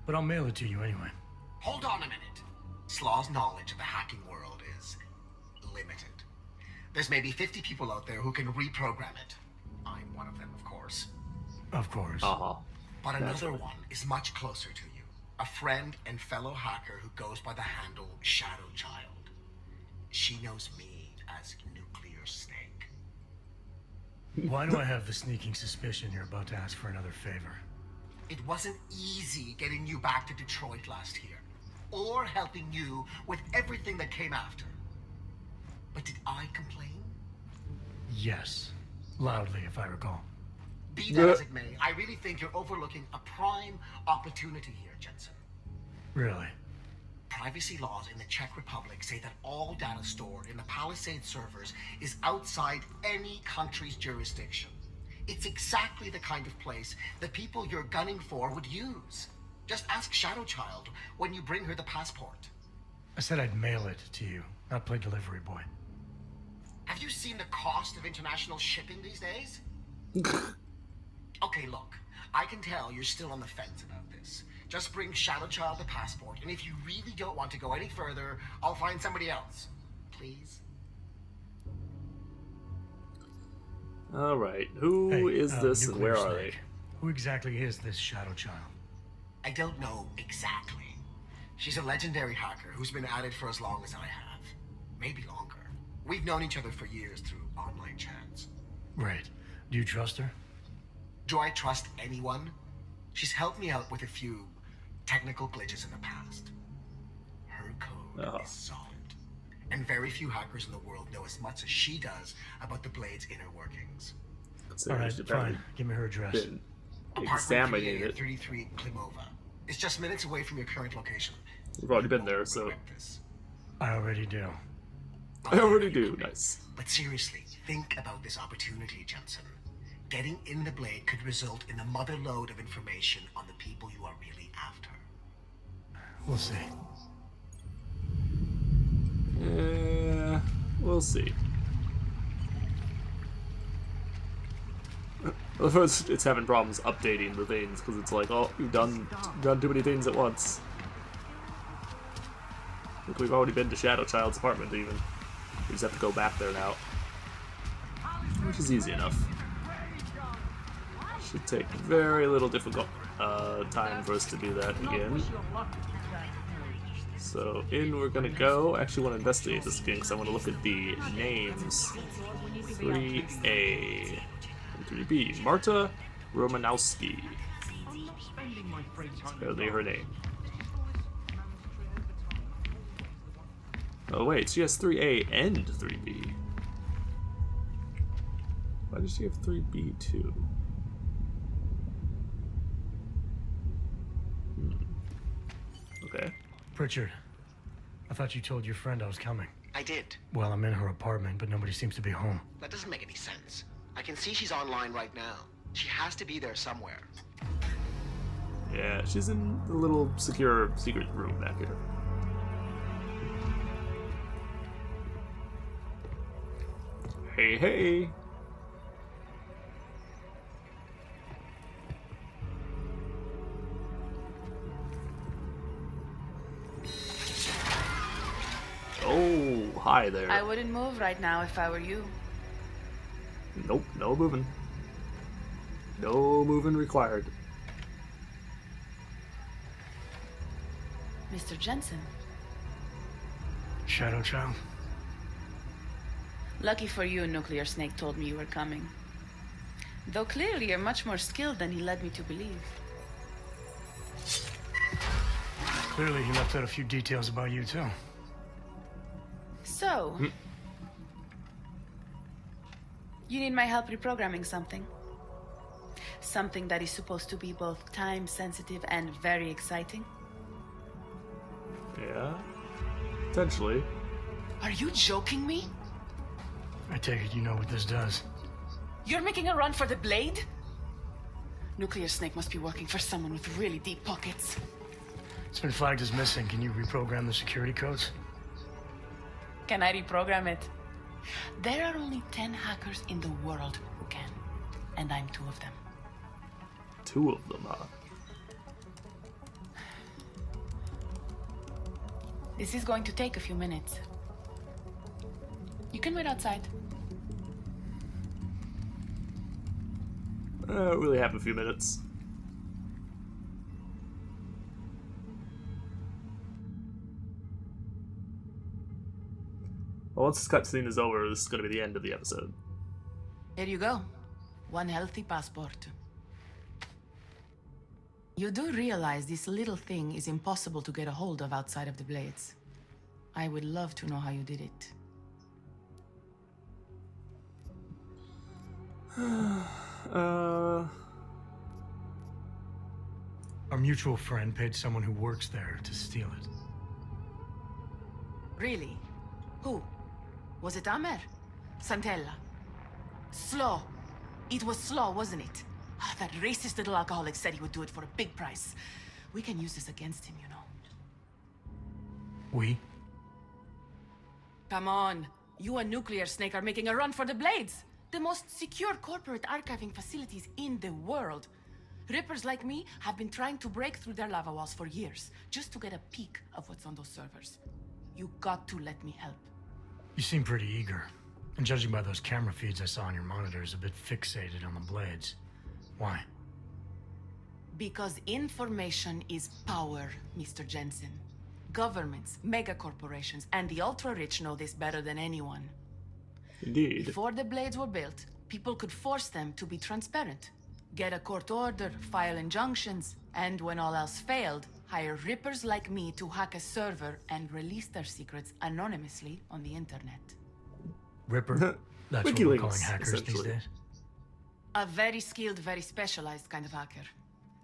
But I'll mail it to you anyway. Hold on a minute. Slaw's knowledge of the hacking world is limited. There's maybe 50 people out there who can reprogram it. I'm one of them, of course. Of course. But another one is much closer to you. A friend and fellow hacker who goes by the handle Shadow Child. She knows me as Nuclear Snake. Why do I have the sneaking suspicion you're about to ask for another favor? It wasn't easy getting you back to Detroit last year, or helping you with everything that came after. But did I complain? Yes. Loudly, if I recall. Be that as it may, I really think you're overlooking a prime opportunity here, Jensen. Really? Privacy laws in the Czech Republic say that all data stored in the Palisade servers is outside any country's jurisdiction. It's exactly the kind of place the people you're gunning for would use. Just ask Shadow Child when you bring her the passport. I said I'd mail it to you, not play delivery boy. Have you seen the cost of international shipping these days? Okay, look, I can tell you're still on the fence about this. Just bring Shadow Child the passport, and if you really don't want to go any further, I'll find somebody else. Please? Alright, who is this and where are they? Who exactly is this Shadow Child? I don't know exactly. She's a legendary hacker who's been at it for as long as I have. Maybe longer. We've known each other for years through online chats. Right. Do you trust her? Do I trust anyone? She's helped me out with a few technical glitches in the past. Her code is solid. And very few hackers in the world know as much as she does about the Blade's inner workings. Alright, fine. Give me her address. Examining it. 33 Klimova. It's just minutes away from your current location. We've already been there, so... I already do. I already do. Nice. But seriously, think about this opportunity, Jensen. Getting in the Blade could result in the mother lode of information on the people you are really after. We'll see. Yeah, we'll see. Well, first, it's having problems updating the things because it's like, oh, you've done too many things at once. Look, we've already been to Shadow Child's apartment, even. We just have to go back there now, which is easy enough. Should take very little difficult time for us to do that again. So in we're gonna go. I actually want to investigate this again because I want to look at the names. 3A and 3B. Marta Romanowski. That's apparently her name. Oh wait, she has 3A and 3B. Why does she have 3B too? Okay. Pritchard, I thought you told your friend I was coming. I did. Well, I'm in her apartment, but nobody seems to be home. That doesn't make any sense. I can see she's online right now. She has to be there somewhere. Yeah, she's in the little secure secret room back here. Hey, hey! Oh, hi there. I wouldn't move right now if I were you. Nope, no moving. No moving required. Mr. Jensen. Shadow Child? Lucky for you, Nuclear Snake told me you were coming. Though clearly you're much more skilled than he led me to believe. Clearly he left out a few details about you, too. So... You need my help reprogramming something. Something that is supposed to be both time-sensitive and very exciting. Yeah? Potentially. Are you joking me? I take it you know what this does. You're making a run for the blade? Nuclear Snake must be working for someone with really deep pockets. It's been flagged as missing. Can you reprogram the security codes? Can I reprogram it? There are only 10 hackers in the world who can. And I'm 2 of them. 2 of them, huh? This is going to take a few minutes. You can wait outside. Really have a few minutes. Well, once this cutscene is over, this is going to be the end of the episode. Here you go. 1 healthy passport. You do realize this little thing is impossible to get a hold of outside of the Blades. I would love to know how you did it. Our mutual friend paid someone who works there to steal it. Really? Who? Was it Amer? Santella? Slow. It was Slow, wasn't it? Ah, that racist little alcoholic said he would do it for a big price. We can use this against him, you know. We? Come on. You and Nuclear Snake are making a run for the Blades. The most secure corporate archiving facilities in the world. Rippers like me have been trying to break through their lava walls for years, just to get a peek of what's on those servers. You got to let me help. You seem pretty eager. And judging by those camera feeds I saw on your monitors, a bit fixated on the Blades. Why? Because information is power, Mr. Jensen. Governments, megacorporations, and the ultra-rich know this better than anyone. Indeed. Before the Blades were built, people could force them to be transparent. Get a court order, file injunctions, and when all else failed, hire rippers like me to hack a server and release their secrets anonymously on the internet. Ripper? That's what we're calling hackers these days? A very skilled, very specialized kind of hacker.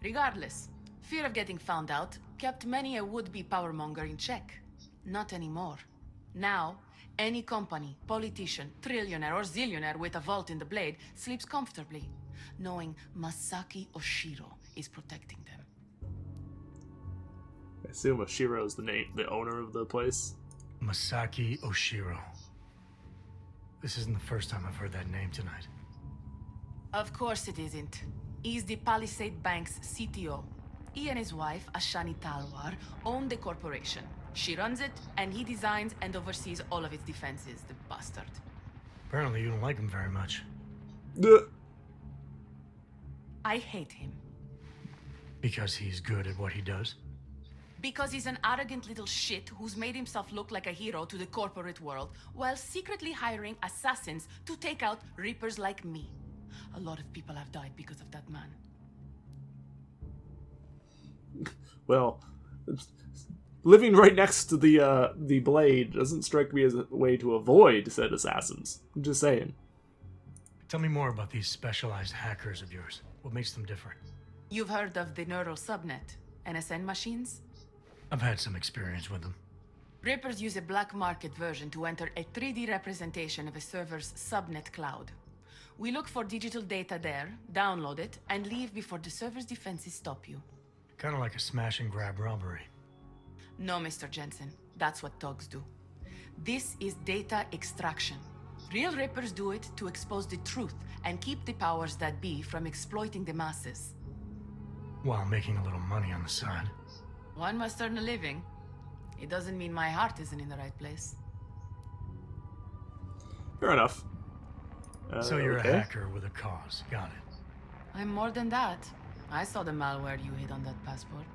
Regardless, fear of getting found out kept many a would-be powermonger in check. Not anymore. Now, any company, politician, trillionaire or zillionaire with a vault in the Blade sleeps comfortably, knowing Masaki Oshiro is protecting them. I assume Oshiro is the owner of the place. Masaki Oshiro. This isn't the first time I've heard that name tonight. Of course it isn't. He's the Palisade Bank's CTO. He and his wife, Ashani Talwar, own the corporation. She runs it, and he designs and oversees all of its defenses, the bastard. Apparently you don't like him very much. I hate him. Because he's good at what he does? Because he's an arrogant little shit who's made himself look like a hero to the corporate world, while secretly hiring assassins to take out Reapers like me. A lot of people have died because of that man. Well, living right next to the Blade doesn't strike me as a way to avoid said assassins. I'm just saying. Tell me more about these specialized hackers of yours. What makes them different? You've heard of the Neural Subnet, NSN machines? I've had some experience with them. Rippers use a black market version to enter a 3D representation of a server's subnet cloud. We look for digital data there, download it, and leave before the server's defenses stop you. Kind of like a smash and grab robbery. No, Mr. Jensen. That's what thugs do. This is data extraction. Real Rippers do it to expose the truth and keep the powers that be from exploiting the masses. While making a little money on the side. One must earn a living. It doesn't mean my heart isn't in the right place. Fair enough. So you're okay. a hacker with a cause. Got it. I'm more than that. I saw the malware you hid on that passport.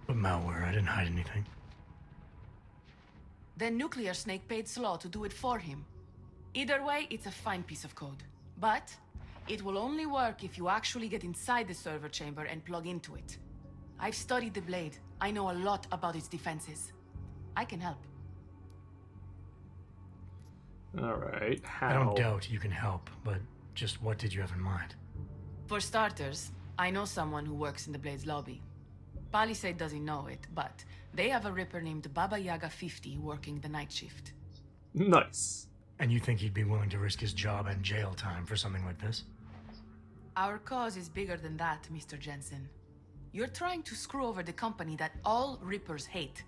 But malware, I didn't hide anything. Then Nuclear Snake paid Slaw to do it for him. Either way, it's a fine piece of code. But it will only work if you actually get inside the server chamber and plug into it. I've studied the Blade. I know a lot about its defenses. I can help. Alright, how? I don't doubt you can help, but just what did you have in mind? For starters, I know someone who works in the Blade's lobby. Palisade doesn't know it, but they have a Ripper named Baba Yaga 50 working the night shift. Nice. And you think he'd be willing to risk his job and jail time for something like this? Our cause is bigger than that, Mr. Jensen. You're trying to screw over the company that all Rippers hate.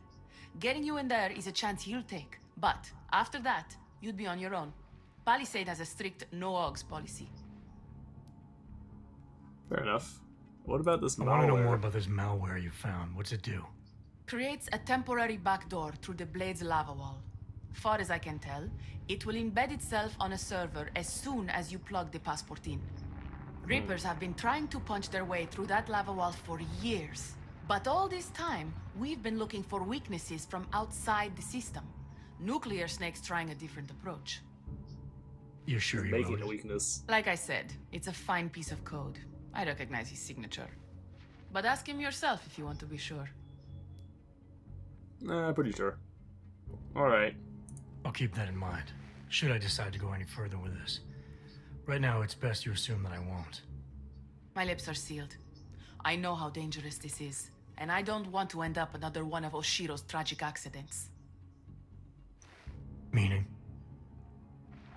Getting you in there is a chance he'll take, but after that, you'd be on your own. Palisade has a strict no-ogs policy. Fair enough. What about this malware? I want to know more about this malware you found. What's it do? Creates a temporary backdoor through the Blade's lava wall. Far as I can tell, it will embed itself on a server as soon as you plug the passport in. Rippers have been trying to punch their way through that lava wall for years. But all this time, we've been looking for weaknesses from outside the system. Nuclear Snake's trying a different approach. You're sure He's you're making a loaded? weakness. Like I said, it's a fine piece of code. I recognize his signature. But ask him yourself if you want to be sure. Pretty sure. Alright. I'll keep that in mind, should I decide to go any further with this. Right now, it's best you assume that I won't. My lips are sealed. I know how dangerous this is, and I don't want to end up another one of Oshiro's tragic accidents. Meaning?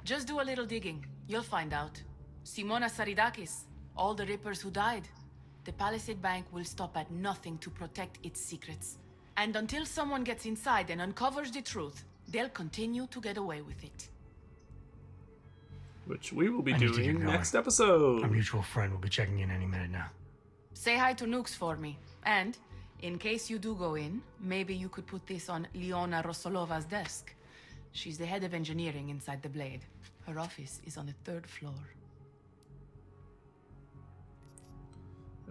Just do a little digging. You'll find out. Simona Saridakis, all the Rippers who died. The Palisade Bank will stop at nothing to protect its secrets. And until someone gets inside and uncovers the truth, they'll continue to get away with it. Which we will be I need to get doing going. next episode. A mutual friend will be checking in any minute now. Say hi to Nukes for me. And, in case you do go in, maybe you could put this on Leona Rosolova's desk. She's the head of engineering inside the Blade. Her office is on the 3rd floor.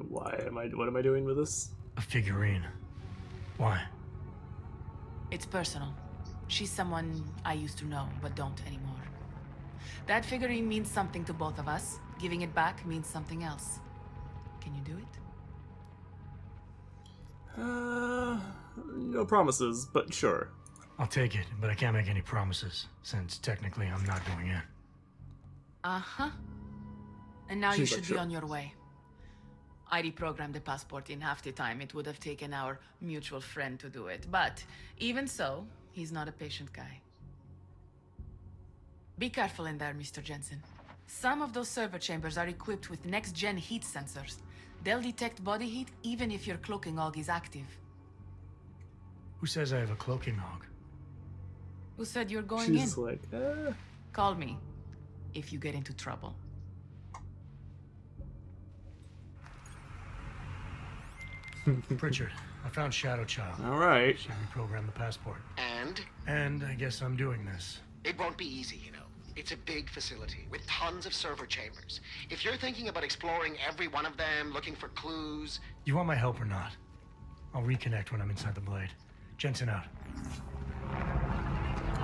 What am I doing with this? A figurine. Why? It's personal. She's someone I used to know, but don't anymore. That figurine means something to both of us. Giving it back means something else. Can you do it? No promises, but sure. I'll take it, but I can't make any promises, since technically I'm not going in. Uh-huh. And now you Seems like should sure. be on your way. I reprogrammed the passport in half the time it would have taken our mutual friend to do it. But even so, he's not a patient guy. Be careful in there, Mr. Jensen. Some of those server chambers are equipped with next-gen heat sensors. They'll detect body heat even if your cloaking og is active. Who says I have a cloaking og? Who said you're going in? She's like, Call me if you get into trouble. Pritchard, I found Shadow Child. Alright. She reprogrammed the passport. And? And I guess I'm doing this. It won't be easy, you know. It's a big facility with tons of server chambers. If you're thinking about exploring every one of them, looking for clues... You want my help or not? I'll reconnect when I'm inside the Blade. Jensen out.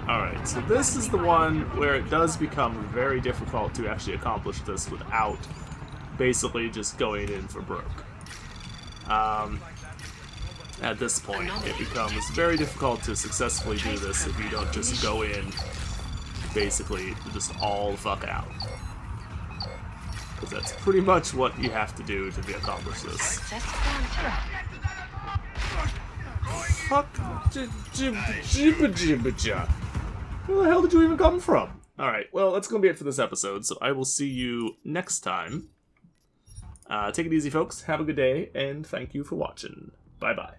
Alright, so this is the one where it does become very difficult to actually accomplish this without basically just going in for broke. At this point, it becomes very difficult to successfully do this if you don't just go in basically just all the fuck out. Because that's pretty much what you have to do to accomplish this. Fuck. Where the hell did you even come from? Alright, well, that's going to be it for this episode, so I will see you next time. Take it easy, folks. Have a good day, and thank you for watching. Bye-bye.